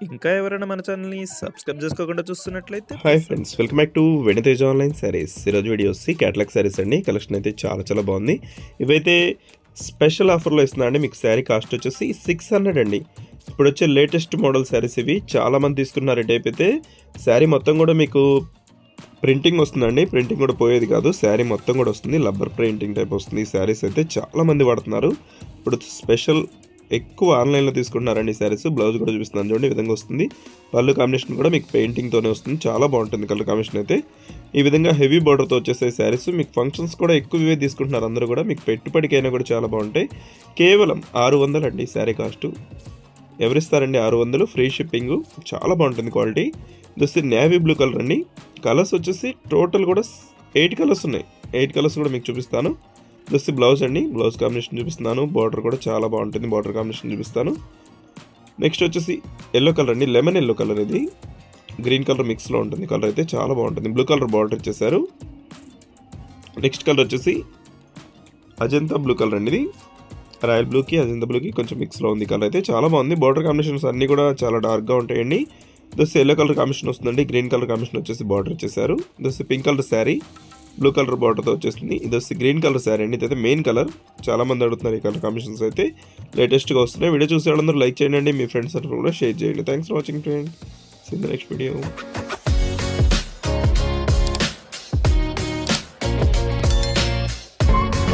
ఇంకా ఎవరైనా మన ఛానల్‌ని సబ్స్క్రైబ్ చేసుకోకుండా చూస్తున్నట్లయితే hi friends, welcome back to వెనితేజ్ online saris. ఈరోజు వీడియో వచ్చి క్యాటలాగ్ శారీస్ అండి. కలెక్షన్ అయితే చాలా బాగుంది. ఇవైతే స్పెషల్ ఆఫర్లో ఇస్తున్నా అండి. మీకు శారీ కాస్ట్ వచ్చేసి 600 అండి. ఇప్పుడు వచ్చే లేటెస్ట్ మోడల్ శారీస్ ఇవి. చాలామంది తీసుకున్నారు. ఈ టైప్ అయితే శారీ మొత్తం కూడా మీకు ప్రింటింగ్ వస్తుందండి. ప్రింటింగ్ కూడా పోయేది కాదు, శారీ మొత్తం కూడా వస్తుంది. రబ్బర్ ప్రింటింగ్ టైప్ వస్తుంది. ఈ శారీస్ అయితే చాలామంది వాడుతున్నారు. ఇప్పుడు స్పెషల్ ఎక్కువ ఆన్లైన్లో తీసుకుంటున్నారండి ఈ శారీస్. బ్లౌజ్ కూడా చూపిస్తున్నాను చూడండి, ఈ విధంగా వస్తుంది. పళ్ళు కాంబినేషన్ కూడా మీకు పెయింటింగ్తోనే వస్తుంది. చాలా బాగుంటుంది కలర్ కాంబినేషన్ అయితే. ఈ విధంగా హెవీ బార్డర్తో వచ్చేసే శారీస్ మీకు ఫంక్షన్స్ కూడా ఎక్కువ ఇవే తీసుకుంటున్నారు అందరూ కూడా. మీకు పెట్టుబడికైనా కూడా చాలా బాగుంటాయి. కేవలం 600 అండి శారీ కాస్ట్. ఎవరిస్తారండి 600, free shipping. చాలా బాగుంటుంది క్వాలిటీ. దోస్తే నేవీ బ్లూ కలర్ అండి. కలర్స్ వచ్చేసి టోటల్ కూడా 8 కలర్స్ ఉన్నాయి. 8 కలర్స్ కూడా మీకు చూపిస్తాను. దోస్తే బ్లౌజ్ అండి. బ్లౌజ్ కాంబినేషన్ చూపిస్తున్నాను. బార్డర్ కూడా చాలా బాగుంటుంది. బార్డర్ కాంబినేషన్ చూపిస్తాను. నెక్స్ట్ వచ్చేసి ఎల్లో కలర్ అండి. లెమన్ ఎల్లో కలర్, ఇది గ్రీన్ కలర్ మిక్స్లో ఉంటుంది. కలర్ అయితే చాలా బాగుంటుంది. బ్లూ కలర్ బార్డర్ ఇచ్చేసారు. నెక్స్ట్ కలర్ వచ్చేసి అజంతా బ్లూ కలర్ అండి. ఇది రాయల్ బ్లూకి అజంతా బ్లూకి కొంచెం మిక్స్లో ఉంది. కలర్ అయితే చాలా బాగుంది. బార్డర్ కాంబినేషన్స్ అన్నీ కూడా చాలా డార్క్గా ఉంటాయండి. దోస్తే ఎల్లో కలర్ కాంబినేషన్ వస్తుందండి. గ్రీన్ కలర్ కాంబినేషన్ వచ్చేసి బార్డర్ ఇచ్చేసారు. దోస్తే pink colour sari, blue colour బార్డర్తో వచ్చేస్తుంది. ఇది వచ్చి గ్రీన్ కలర్ శారీ అండి. ఇదైతే మెయిన్ కలర్. చాలామంది అడుగుతున్నారు. ఈ కలర్ కాంబినేషన్స్ అయితే లేటెస్ట్గా వస్తున్నాయి. వీడియో చూసే వాళ్ళందరూ లైక్ చేయండి. మీ ఫ్రెండ్స్ అందరూ కూడా షేర్ చేయండి. Thanks for watching friends. See the next video.